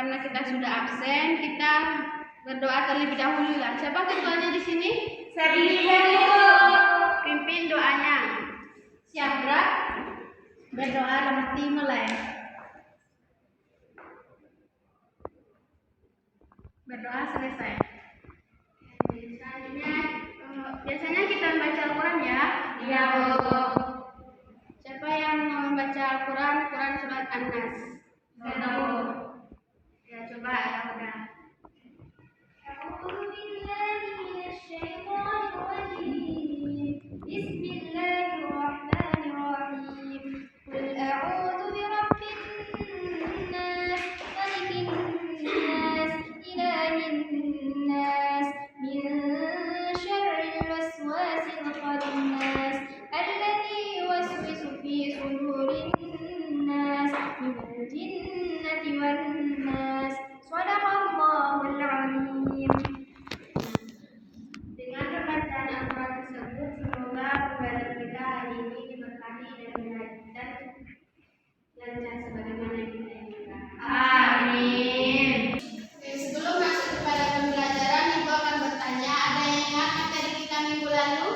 karena kita sudah absen, kita berdoa terlebih dahulu lah. Siapa ketuanya di sini? Saya Pimpin doanya. Siap gerak? Berdoa dalam hati mulai. Berdoa selesai. Biasanya kita membaca Al-Quran ya. Iya. Siapa yang mau membaca Al-Quran? Quran surat An-Nas. Saya tahu. Ya coba ya udah. Bismillahirrahmanirrahim. Qul a'udzu birabbin nas, malikin nas, ilahin nas, min syarril waswasil khannas, alladzi yuwaswisu fi sudurin nas, minal jinnati wan nas. Shadaqallahul azim. Dengan pembacaan Al-Quran tersebut, semoga ibadah kita hari ini diberkahi dan lancar sebagaimana yang kita inginkan. Amin. Oke, sebelum masuk kepada pembelajaran, Ibu akan bertanya, ada yang ingat materi kita minggu lalu?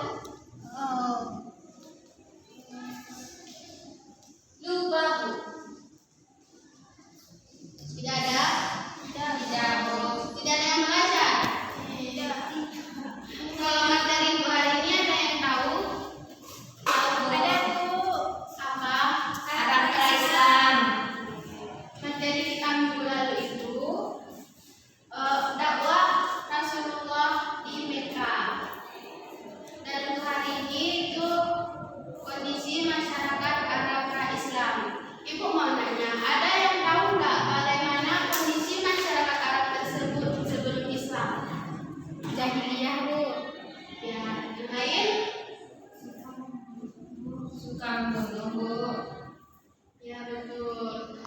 Lupa, Bu. Tidak ada? Tidak, Bu. Tidak ada yang belajar? Kalau materi Bu hari ini ada yang tahu? Ada, Bu. Apa? Agama Islam. Materi kita minggu lalu itu dakwah Rasulullah di Mekah. Dan untuk hari ini itu kondisi masyarakat Arab Islam. Ibu mau nanya, ada yang tahu nggak bagaimana kondisi masyarakat Arab tersebut sebelum Islam? Jahiliyah, Bu. Ya, yang lain? Suka menunggu. Ya betul.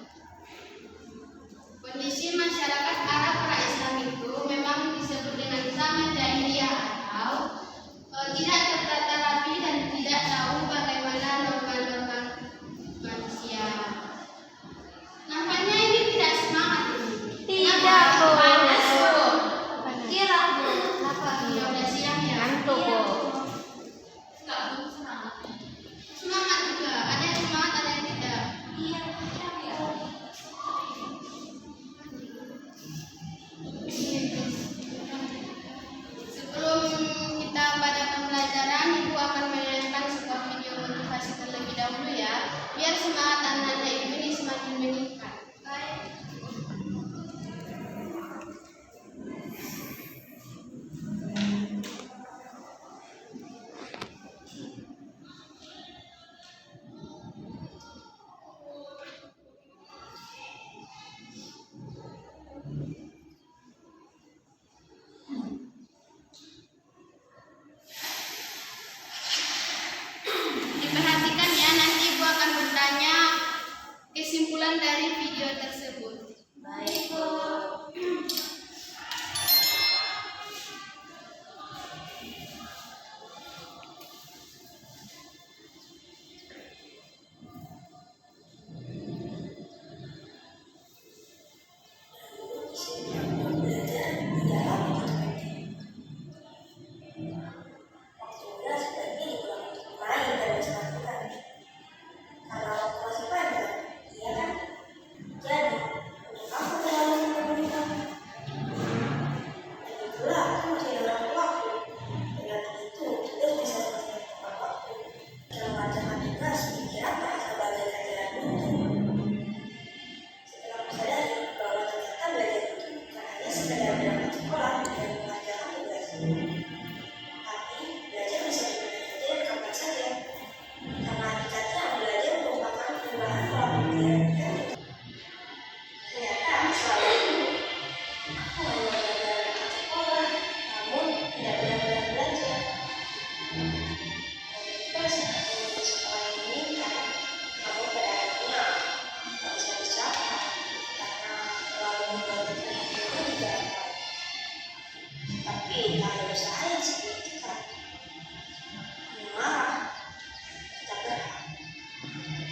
Kondisi masyarakat Arab pra-Islam itu memang disebut dengan zaman jahiliyah atau tidak tertata rapi dan tidak tahu bagaimana norma-norma manusia. Nampaknya ini tidak semangat ini. Tidak, Kenapa? Bu. Panas, Bu. Kira, Bu. Kenapa? Ya udah siang ya. Ngantuk, Bu. Enggak, Bu, semangat. Semangat juga. Ada yang semangat, ada yang tidak. Iya, Bu. Sebelum kita pada pembelajaran, Ibu akan menayangkan sebuah video motivasi terlebih dahulu ya, biar semangat anak-anak Ibu ini semakin meningkat. Diperhatikan ya, nanti Ibu akan bertanya kesimpulan dari video tersebut. Baik, Bu.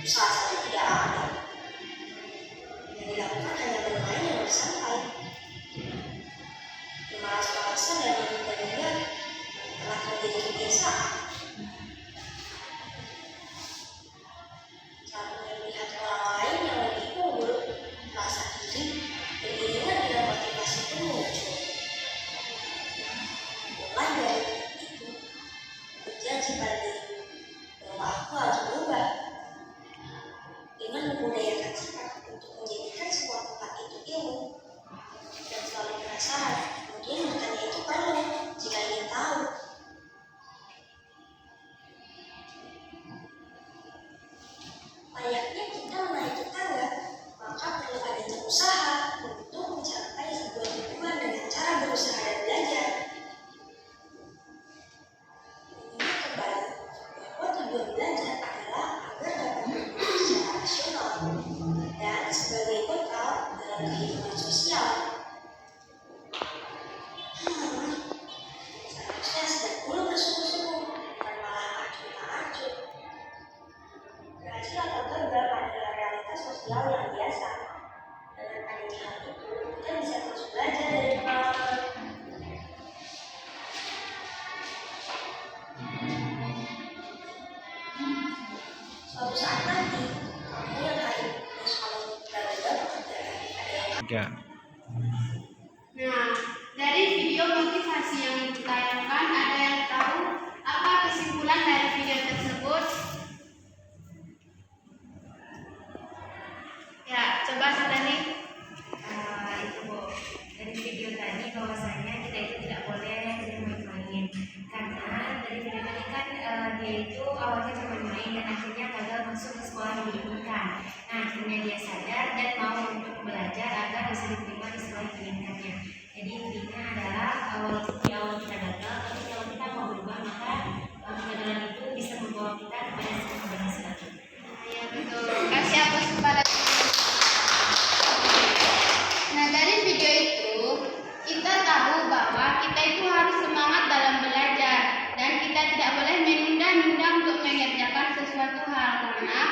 usaha saja tidak ada. Yang dilakukan hanya bermain dengan santai. layaknya kita menaiki tangga, maka perlu adanya usaha untuk mencapai sebuah tujuan dengan cara berusaha dan belajar. Mengingat kembali bahwa tujuan belajar adalah agar dapat berfungsi secara rasional dan sebagai bekal dalam kehidupan sosial. Seharusnya sejak dulu bersungguh-sungguh, bukan malah acuh tak acuh. Berhasil atau gagal adalah realitas sosial yang biasa. Dengan adanya hal itu, kita bisa terus belajar dari pengalaman. Suatu saat nanti, kamu yang lain, kalau gagal pekerjaan ada yang Tiga. Nah, dari video motivasi yang ditayangkan, ada yang tahu apa kesimpulan dari video tersebut? Ya, coba Sadani. Itu Bu, dari video tadi bahwasanya kita itu tidak boleh sering main-main, karena dari video tadi kan dia itu awalnya cuma main dan akhirnya gagal masuk ke sekolah yang diinginkan. Nah, akhirnya dia sadar dan mau untuk belajar agar bisa diterima di sekolah yang diinginkannya. Jadi intinya adalah walaupun di awal kita gagal, tapi kalau kita mau berubah maka kegagalan itu bisa membawa kita kepada sebuah keberhasilan. Ya, betul. Kasih aplaus kepada. Nah, dari video itu kita tahu bahwa kita itu harus semangat dalam belajar dan kita tidak boleh menunda-nunda untuk mengerjakan sesuatu hal, karena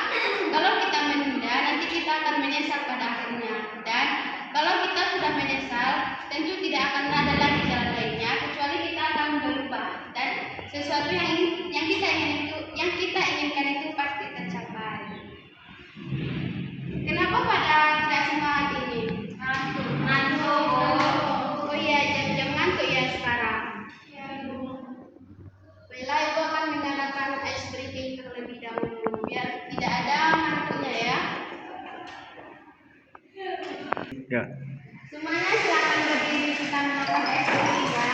kalau kita menunda nanti kita akan menyesal pada akhirnya, dan kalau kita sudah menyesal tentu tidak akan ada lagi jalan lainnya kecuali kita akan berubah dan sesuatu yang kita inginkan itu pasti tercapai. Kenapa pada tidak semangat ini? Ngantuk. Oh iya, jam-jam ngantuk ya sekarang. Baiklah, Ibu akan mengadakan ice breaking terlebih dahulu biar tidak ada ngantuknya ya. Ya. Semuanya silakan berdiri, kita melakukan ice breaking ya.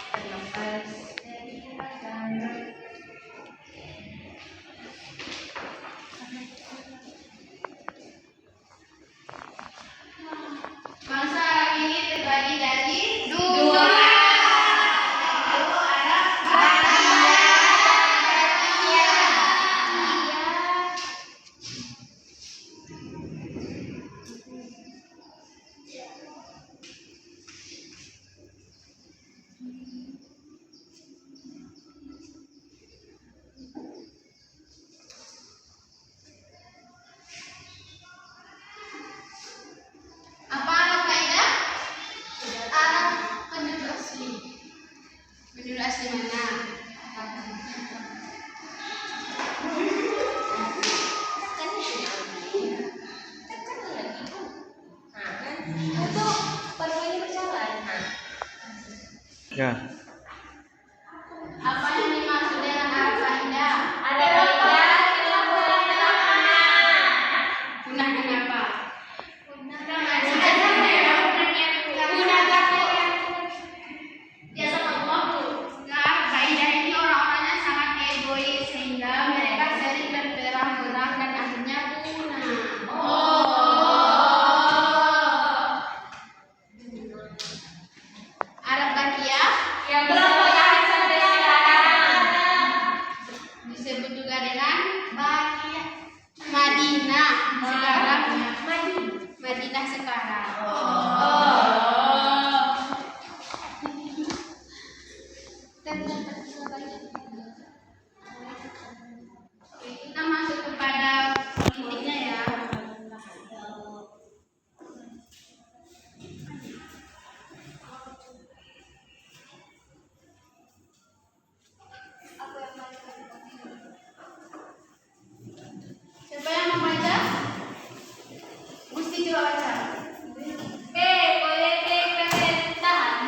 Terlepas dari makanan. Bangsa Arab ini terbagi dari Dua. yaitu Arab apa kaidah? Arab penduduk asli. Penduduk asli mana? Itu perlunya berjalan. Ya. Apa yang dimaksud dengan Arab kaidah? Ada kaidah kelompok telakangan. Punah kenapa? Nah, kaidah ini orang-orangnya sangat egois sehingga mereka sering berperang-perang dan akhirnya punah. Arab Bakiyah Yang bertahan sampai sekarang. disebut juga dengan Bakiyah. Madinah sekarang. Madinah sekarang. Kita masuk kepada politiknya ya. Siapa yang membaca? Gusti coba baca. B. Politik pemerintahan.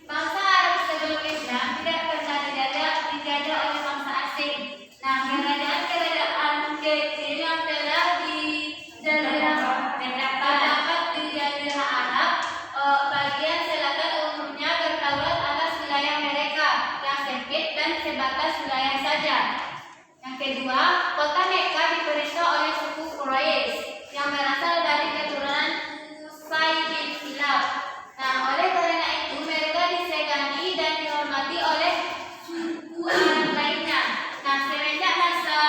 Bangsa Arab sebelum Islam tidak pernah dijajah oleh bangsa asing. Nah, kerajaan-kerajaan kecil yang telah terdapat di Jazirah Arab bagian selatan umumnya berdaulat atas wilayah mereka yang sempit dan sebatas wilayah saja. Yang kedua, kota Mekah diperintah oleh suku Quraisy yang berasal dari keturunan Qusay bin Kilab. Nah, oleh karena itu mereka disegani dan dihormati oleh suku Arab lainnya. Nah, semenjak masa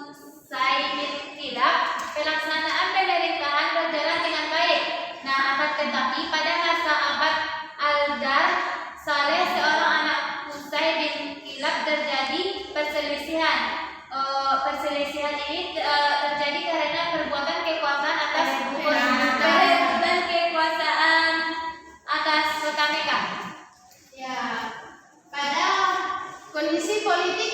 Qusay bin Kilab, pelaksanaan pemerintahan berjalan dengan baik. Nah, akan tetapi pada masa abad Al-Dar Saleh, seorang anak Qusay bin Kilab, terjadi perselisihan. Perselisihan ini terjadi karena perbuatan kekuasaan atas dan kekuasaan atas kota Mekah. Ya, pada kondisi politik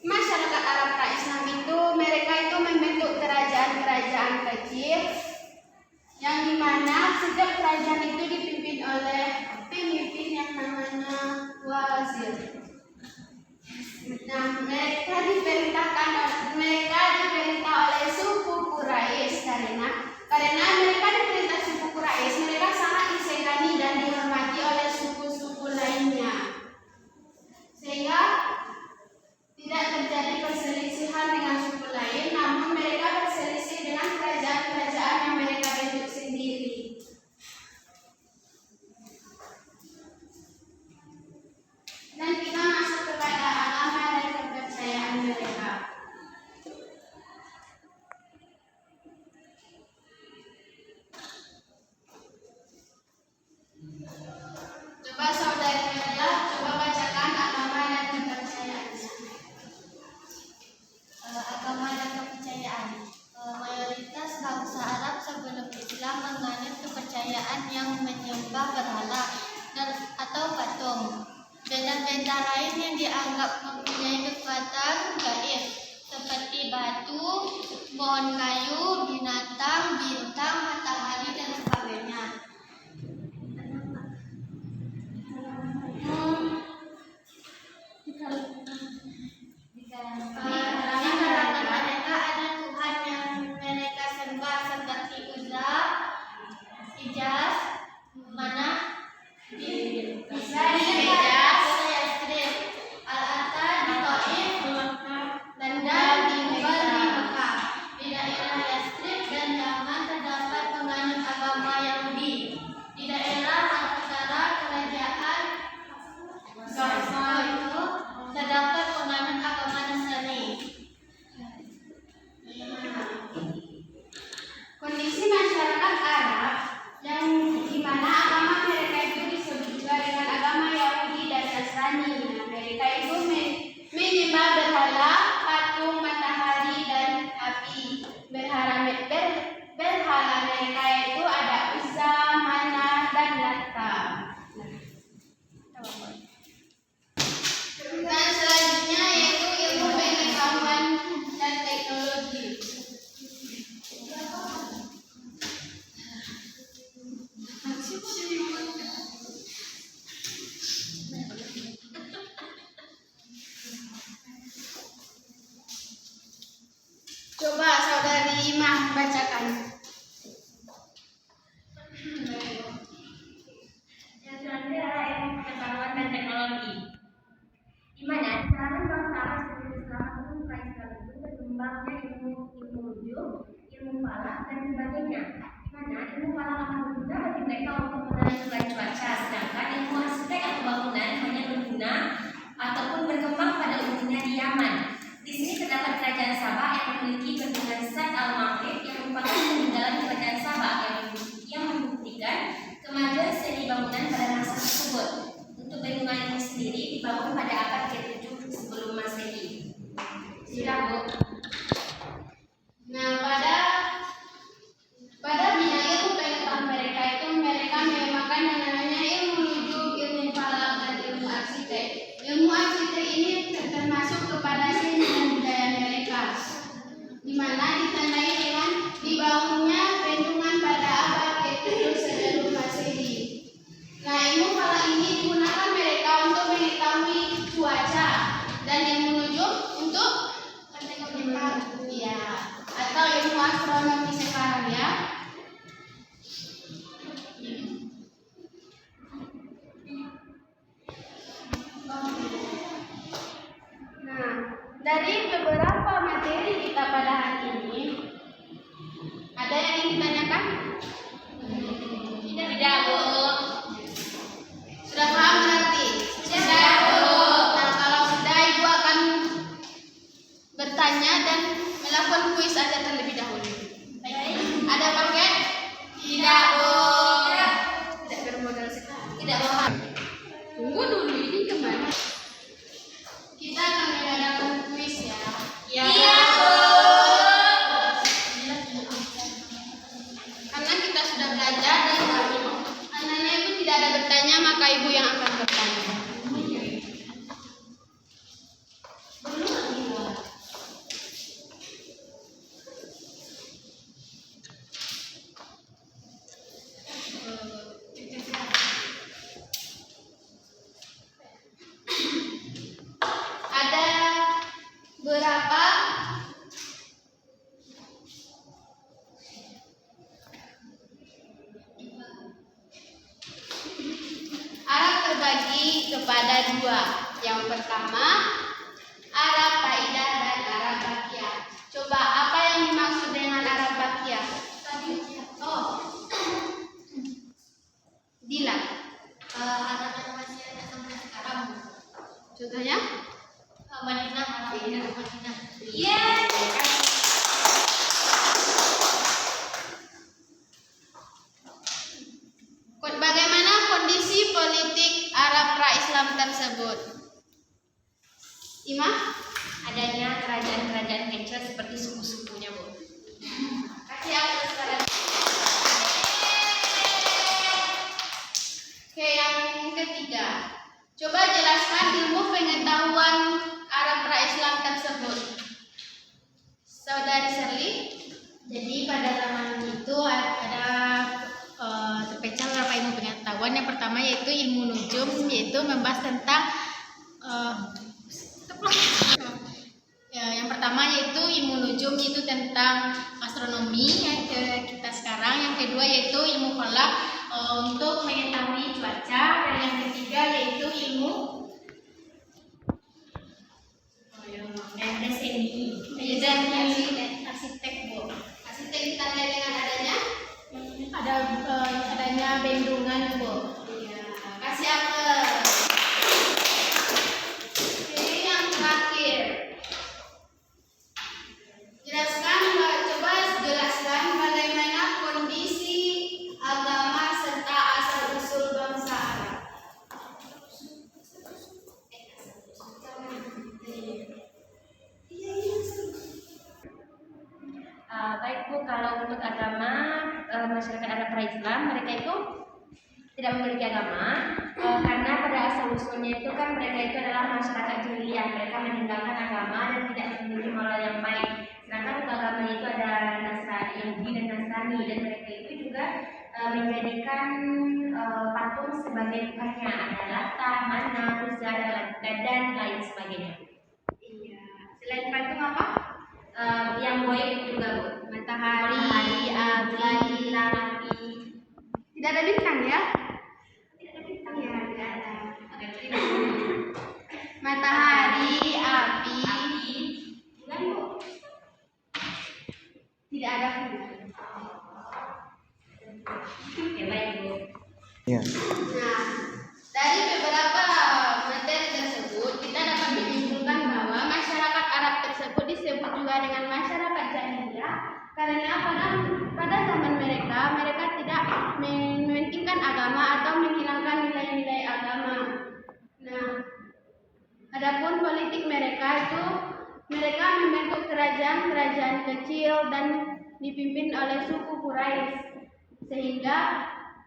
masyarakat Arab pra-Islam itu mereka itu membentuk kerajaan-kerajaan kecil yang dimana setiap kerajaan itu dipimpin oleh pemimpin yang namanya wazir. Nah, mereka diperintah oleh suku Quraisy karena mereka diperintah suku Quraisy, mereka sangat disegani dan dihormati oleh suku-suku lainnya. Sehingga tidak terjadi perselisihan dengan suku lain, namun mereka berselisih dengan kerajaan-kerajaan yang mereka bentuk sendiri. Dan kita masuk kepada agama dan kepercayaan mereka. Coba saudara coba bacakan agama dan kepercayaannya. Agama dan kepercayaan. Mayoritas bangsa Arab sebelum Islam menganut kepercayaan yang menyembah berhala atau patung. Benda-benda lain yang dianggap mempunyai kekuatan gaib seperti batu, pohon kayu, binatang, bintang, matahari, dan sebagainya. Di kalangan mereka ada Tuhan yang mereka sembah seperti Uzza, Ijaz, Manah, Bisa di Hijaz, Yastrib, Al-Atta di Taif, dan di Mekah. Di daerah Yastrib dan Yaman terdapat penganut agama Yahudi. Di daerah Al-Qasara, kerajaan Gaza itu terdapat penganut agama Nasrani. kondisi masyarakat Arab yang di mana agama mereka itu disebut juga dengan agama Yahudi dan Nasrani. Nah, mereka itu menyembah berhala, patung, matahari, dan api. Berhala mereka itu ada Uzza, Manah, dan Lata. Dan selanjutnya yaitu ilmu pengetahuan dan teknologi. Coba saudari Imah bacakan. Yang selanjutnya adalah ilmu pengetahuan dan teknologi. Di mana cara bangsa Arab sebelum Islam atau Islam itu berkembangnya ilmu nujum, ilmu falak dan sebagainya. Di mana ilmu falak akan berguna bagi mereka untuk menentukan cuaca, sedangkan ilmu arsitek atau bangunan hanya berguna ataupun berkembang pada umumnya di Yaman. Di sini terdapat kerajaan Sabah yang memiliki bendungan Sad al-Maghrib yang merupakan peninggalan kerajaan Sabah yang membuktikan kemajuan seni bangunan pada masa tersebut. Untuk bendungan ini sendiri dibangun pada abad ke-7 sebelum Masehi. Sudah, Bu. Nah, pada bidang ilmu pengetahuan mereka itu mereka mengembangkan yang namanya ilmu nujum, ilmu falak, dan ilmu arsitek. Ilmu arsitek ini termasuk kepada seni dan budaya mereka, di mana ditandai dengan dibangunnya bendungan pada abad ke-7 sebelum Masehi. Nah, ilmu falak ini digunakan mereka untuk mengetahui cuaca dan ilmu nujum untuk ya, atau ilmu astronomi sekarang ya. Nah, dari beberapa materi kita pada hari ini, ada yang ingin ditanyakan? Tidak, Bu. Sudah paham berarti? Sudah, Bu. Nah, kalau sudah, Ibu akan bertanya dan melakukan kuis aja terlebih dahulu. Ada paket? Tidak, Bu. Tidak bermodal sekali. Tidak paham. Tunggu dulu, ini kemana? Kita akan mengadakan kuis ya. Iya, Bu. Karena kita sudah belajar dan anak-anak itu tidak ada bertanya, maka Ibu yang akan bertanya. Ada berapa Arab terbagi kepada dua. Yang pertama Arab Kaidah dan Arab Bakiyah. Coba apa yang dimaksud dengan Arab Bakiyah? Oh, Dila. Arab yang masih ada sampai sekarang. Contohnya? Madinah, Arab yang Madinah. Iya. Bagaimana kondisi politik Arab pra-Islam tersebut? Imah? Adanya kerajaan-kerajaan kecil seperti suku-sukunya, Bu. Kasih aku sekarang. Oke, yang ketiga. Coba jelaskan ilmu pengetahuan Arab pra-Islam tersebut. Saudari Serli? Jadi pada zaman itu ada terpecah beberapa ilmu pengetahuan. Yang pertama yaitu ilmu nujum, yaitu membahas tentang yang pertama yaitu ilmu nujum, itu tentang astronomi yang kita sekarang. Yang kedua yaitu ilmu falak, untuk mengetahui cuaca. Dan yang ketiga dengan Bu. Iya, kasih apel. Oke, yang terakhir. Coba jelaskan bagaimana kondisi agama serta asal-usul bangsa Arab. Baik Bu, kalau untuk agama masyarakat Arab pra-Islam, mereka itu tidak memiliki agama karena pada asal usulnya itu kan mereka itu adalah masyarakat jahiliyah, mereka meninggalkan agama dan tidak memiliki moral yang baik. Sedangkan untuk agama itu ada Yahudi dan Nasrani, dan mereka itu juga menjadikan patung sebagai bukannya ada Lata, Mana, Uzza, dan lain sebagainya. Iya. Selain patung apa? Yang goib juga Bu. Matahari, api, api. tidak ada bintang ya? Tidak ada bintang. Iya, tidak ada. Ada bintang. Matahari, api, Bulan Bu. tidak ada bulan. Oke, baik Bu. Ya. Nah, dari beberapa materi tersebut kita dapat menyimpulkan bahwa masyarakat Arab tersebut disebut juga dengan masyarakat jahiliyah karena pada zaman mereka tidak mementingkan agama atau menghilangkan nilai-nilai agama. Nah, adapun politik mereka itu mereka membentuk kerajaan-kerajaan kecil dan dipimpin oleh suku Quraisy sehingga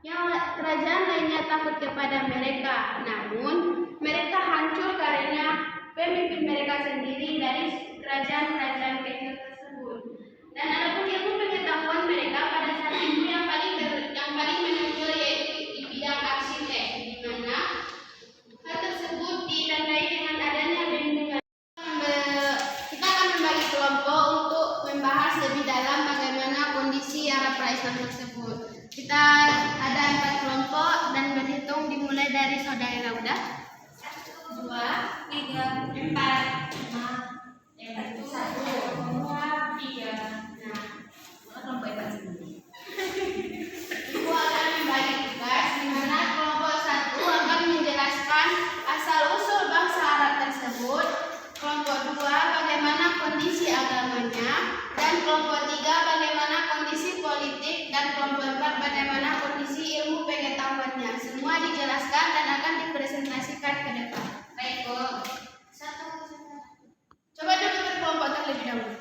yang kerajaan lainnya takut kepada mereka. Namun mereka hancur karena pemimpin mereka sendiri dari kerajaan-kerajaan kecil tersebut. Dan adapun ilmu pengetahuan mereka pada saat itu yang paling menonjol yaitu di bidang arsitek, di mana hal tersebut ditandai dengan adanya bendungan. Kita akan membagi kelompok untuk membahas lebih dalam bagaimana kondisi Arab pra-Islam tersebut. Kita ada 4 kelompok dan berhitung dimulai dari saudari Rauda. 1, 2, 3, 4, 5, 1, 2, 3. Nah, Kelompok hebat sendiri. Ibu akan membagi tugas di mana kelompok 1 akan menjelaskan asal-usul bangsa Arab tersebut, kelompok 2 bagaimana kondisi agamanya, dan kelompok 3 bagaimana kondisi politik, dan kelompok 4 bagaimana kondisi ilmu pengetahuannya. Semua dijelaskan dan akan dipresentasikan ke depan. Baik, Bu. Coba dulu berkelompok terlebih dahulu.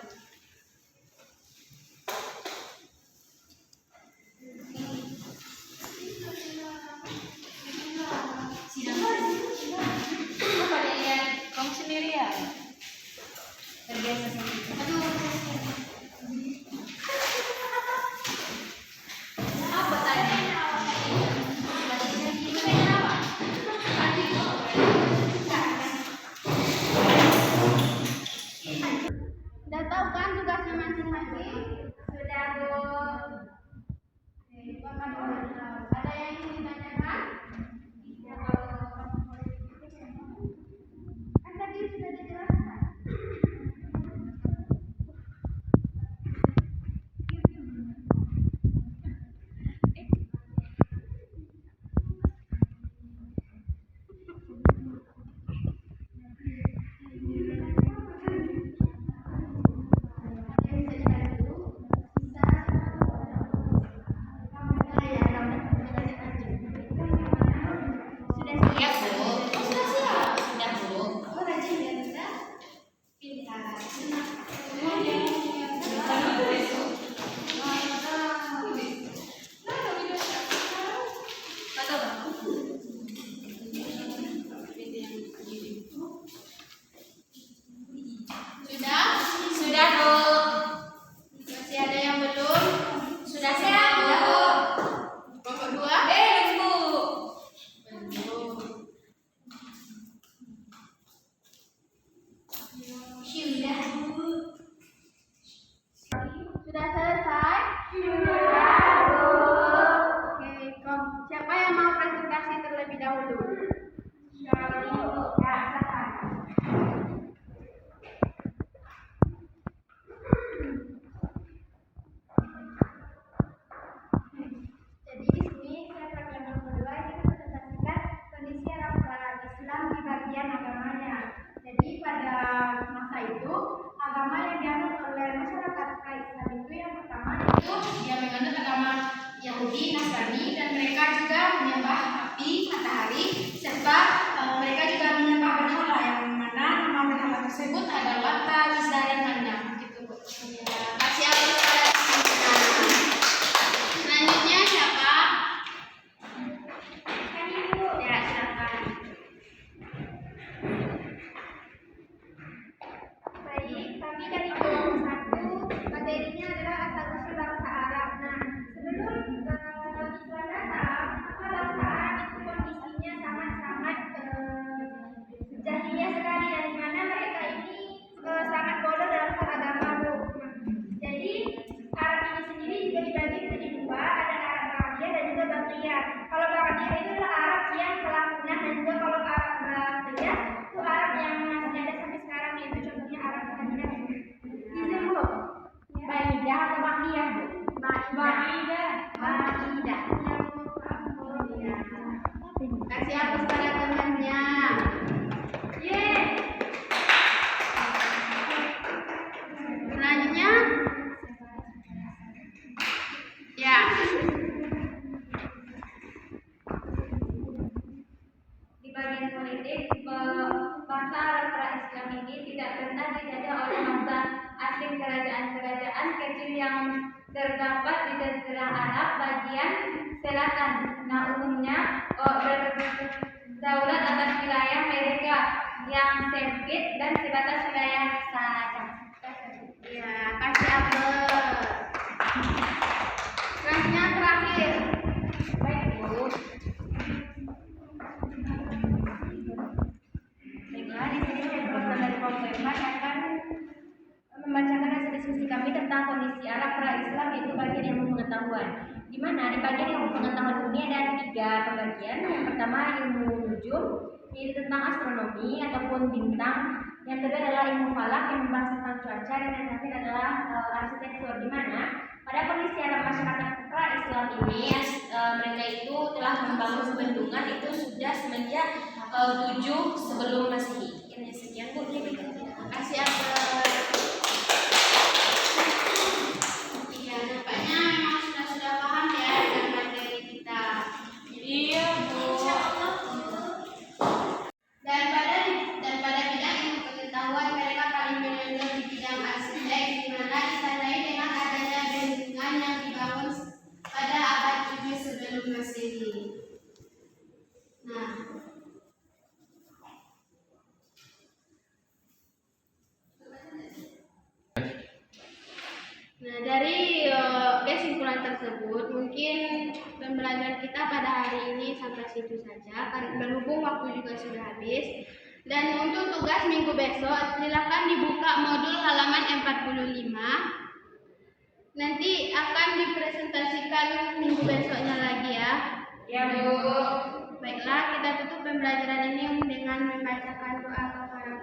Coba dilihat kamu sendiri ya. Terbiasa sendiri. Apa tadi? Apa? Kasih aplaus pada teman-teman. Selanjutnya siapa? Kan Ibu. Ya, silakan. Baik, kami dari kelompok 1, materinya adalah asal-usul bangsa Arab. Nah, sebelum Islam datang, bangsa Arab itu kondisinya sangat-sangat jahiliyah sekali, dan di mana mereka ini sangat bodoh dalam hal agama, Bu. Jadi, Arab ini sendiri juga dibagi menjadi dua, ada Arab Baghdad dan juga Baghdad. Kalau Baghdad itu adalah Arab yang telah punah, dan juga kalau Arab Baghdad itu Arab yang masih ada sampai sekarang, yaitu contohnya Arab Madinah. Izin, Bu. Baidah atau Baghdad, Bu? Baidah. Kasih aplaus pada temannya. Yeay. Selanjutnya, ya. Di bagian politik, bangsa Arab pra-Islam ini tidak pernah dijajah oleh bangsa asing. Kerajaan-kerajaan kecil yang terdapat di Jazirah Arab bagian selatan. Nah, umumnya berdaulat atas wilayah mereka yang sempit dan sebatas wilayah saja. Ya, kasih aplaus. Selanjutnya terakhir. Baik, Bu. Baiklah, di sini saya perwakilan dari kelompok 4 akan membacakan hasil diskusi kami tentang kondisi Arab pra-Islam, yaitu bagian ilmu pengetahuan. Di mana di bagian ilmu pengetahuan ini ada 3 pembagian. Yang pertama ilmu nujum, yaitu tentang astronomi ataupun bintang. Yang kedua adalah ilmu falak yang membahas tentang cuaca, dan yang terakhir adalah arsitektur. Di mana pada kondisi Arab masyarakat pra-Islam ini mereka itu telah membangun bendungan itu sudah semenjak 7 sebelum Masehi. Sekian Bu. Kasih aplaus. Iya, nampaknya memang sudah paham ya dengan materi kita. Iya Bu. Dan pada bidang ilmu pengetahuan mereka paling menonjol di bidang arsitek, di mana ditandai dengan adanya bendungan yang dibangun pada abad 7 sebelum Masehi. Nah, dari kesimpulan tersebut, mungkin pembelajaran kita pada hari ini sampai situ saja, karena berhubung waktu juga sudah habis. Dan untuk tugas minggu besok, silakan dibuka modul halaman 45. Nanti akan dipresentasikan minggu besoknya lagi ya. Ya Bu. Baiklah, kita tutup pembelajaran ini dengan membacakan doa kepada